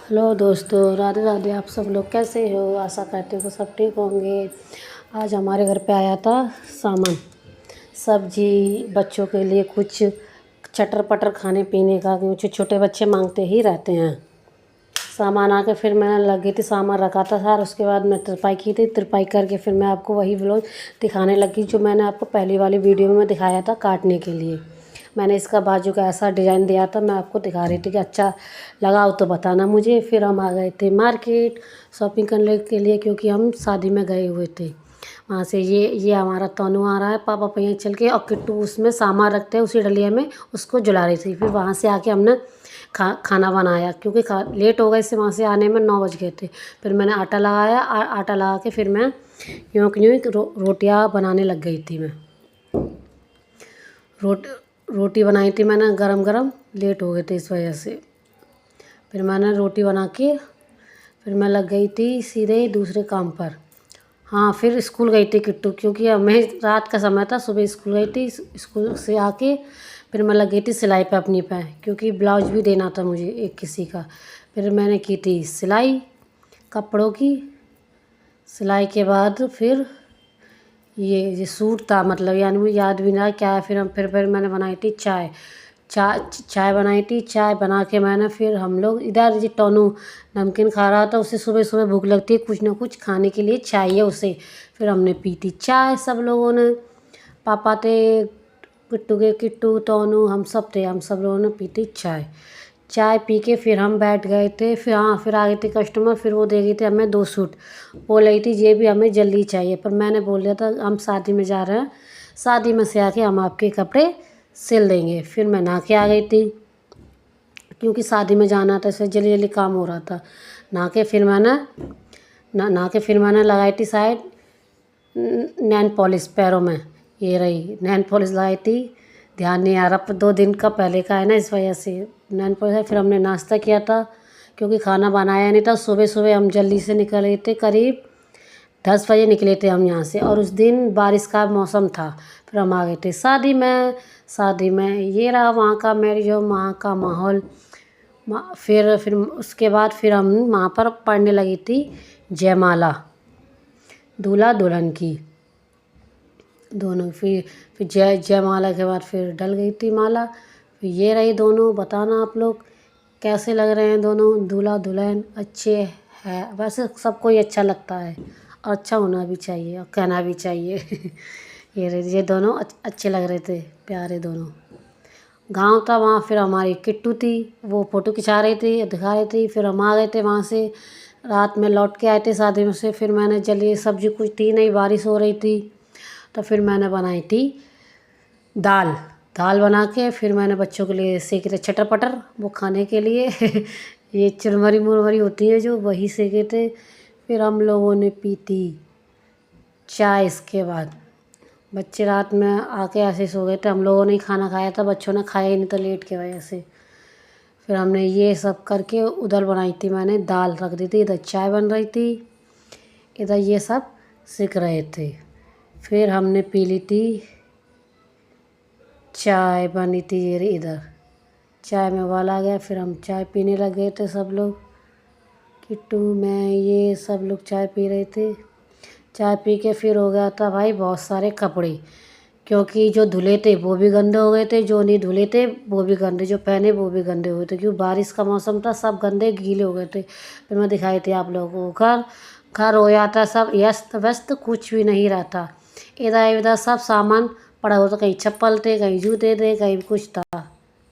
Hello दोस्तों, राधे राधे। आप सब लोग कैसे हो? आशा करते हो सब ठीक होंगे। आज हमारे घर पे आया था सामान, सब्जी, बच्चों के लिए कुछ चटर पटर खाने पीने का, क्योंकि छोटे बच्चे मांगते ही रहते हैं। सामान आके फिर मैं लगी थी, सामान रखा था सार। उसके बाद मैं तिरपाई की थी, तिरपाई करके फिर मैं आपको वही व्लॉग दिखाने लगी जो मैंने आपको पहली वाली वीडियो में दिखाया था काटने के लिए। मैंने इसका बाजू का ऐसा डिज़ाइन दिया था, मैं आपको दिखा रही थी कि अच्छा लगा हो तो बताना मुझे। फिर हम आ गए थे मार्केट शॉपिंग करने के लिए, क्योंकि हम शादी में गए हुए थे। वहाँ से ये हमारा तनु आ रहा है, पापा पहिया चल के, और किट्टू उसमें सामान रखते हैं उसी डलिया में, उसको जला रही थी। फिर वहाँ से आके हमने खाना बनाया, क्योंकि लेट हो गए इससे वहाँ से आने में 9 बज गए थे। फिर मैंने आटा लगाया, आटा लगा के फिर मैं यूँ रोटियाँ बनाने लग गई थी। मैं रोटी बनाई थी मैंने गरम गरम, लेट हो गए थे इस वजह से। फिर मैंने रोटी बना के फिर मैं लग गई थी सीधे दूसरे काम पर। हाँ, फिर स्कूल गई थी किट्टू, क्योंकि मैं रात का समय था, सुबह स्कूल गई थी। स्कूल से आके फिर मैं लग गई थी सिलाई पे अपनी पे, क्योंकि ब्लाउज भी देना था मुझे एक किसी का। फिर मैंने की थी सिलाई कपड़ों की। सिलाई के बाद फिर ये सूट था, मतलब यानी मुझे याद भी ना क्या है। फिर मैंने बनाई थी चाय बनाई थी। चाय बना के मैंने फिर हम लोग इधर जी टोनू नमकीन खा रहा था, उसे सुबह सुबह भूख लगती है, कुछ ना कुछ खाने के लिए चाहिए उसे। फिर हमने पी थी चाय सब लोगों ने। पापा थे, किट्टू टोनू, हम सब थे, हम सब लोगों ने पी थी चाय। चाय पी के फिर हम बैठ गए थे। फिर आ गए थे कस्टमर। फिर वो दे गई थी हमें 2 सूट, बोल रही थी ये भी हमें जल्दी चाहिए। पर मैंने बोल दिया था हम शादी में जा रहे हैं, शादी में से आके हम आपके कपड़े सिल देंगे। फिर मैं नहा के आ गई थी, क्योंकि शादी में जाना था, इसलिए जल्दी जल्दी काम हो रहा था। नहा के फिर मैंने लगाई थी शायद नैन पॉलिश पैरों में। ये रही नैन पॉलिश लगाई थी, ध्यान नहीं आ रहा, 2 दिन का पहले का है ना, इस वजह से नैन पॉलिश है। फिर हमने नाश्ता किया था, क्योंकि खाना बनाया नहीं था। सुबह सुबह हम जल्दी से निकले थे, करीब 10 बजे निकले थे हम यहाँ से, और उस दिन बारिश का मौसम था। फिर हम आ गए थे शादी में ये रहा वहाँ का मैरिज होम, वहाँ का माहौल। फिर उसके बाद फिर हम वहाँ पर पढ़ने लगी थी जयमाला दूल्हा दुल्हन की दोनों। फिर जयमाला के बाद फिर डल गई थी माला। फिर ये रही दोनों। बताना आप लोग कैसे लग रहे हैं दोनों दूल्हा दुल्हन। अच्छे हैं वैसे, सबको ही अच्छा लगता है, और अच्छा होना भी चाहिए और कहना भी चाहिए। ये दोनों अच्छे लग रहे थे, प्यारे दोनों। गांव था वहाँ। फिर हमारी किट्टू थी, वो फ़ोटो खिंचा रही थी, दिखा रही थी। फिर हम आ गए थे वहाँ से, रात में लौट के आए थे शादी में से। फिर मैंने जल्दी, सब्जी कुछ थी नहीं, बारिश हो रही थी, तो फिर मैंने बनाई थी दाल। दाल बना के फिर मैंने बच्चों के लिए सेके थे चटर पटर, वो खाने के लिए। ये चुरमरी मुरमरी होती है जो, वही सेके थे। फिर हम लोगों ने पी थी चाय। इसके बाद बच्चे रात में आके ऐसे सो गए थे, हम लोगों ने ही खाना खाया था, बच्चों ने खाया ही नहीं था लेट की वजह से। फिर हमने ये सब करके उधर बनाई थी, मैंने दाल रख दी थी, इधर चाय बन रही थी, इधर ये सब सीख रहे थे। फिर हमने पी ली थी चाय, बनी थी ये इधर, चाय में उबाल आ गया। फिर हम चाय पीने लग गए थे सब लोग, किट्टू मैं ये सब लोग चाय पी रहे थे। चाय पी के फिर हो गया था भाई बहुत सारे कपड़े, क्योंकि जो धुले थे वो भी गंदे हो गए थे, जो नहीं धुले थे वो भी गंदे, जो पहने वो भी गंदे हो गए थे, क्योंकि बारिश का मौसम था, सब गंदे गीले हो गए थे। फिर मैं दिखाई थी आप लोगों को। घर हो जाता सब व्यस्त व्यस्त, कुछ भी नहीं रहता। इधर उधर सब सामान पड़ा होता, कहीं चप्पल थे, कहीं जूते थे, कहीं कुछ था।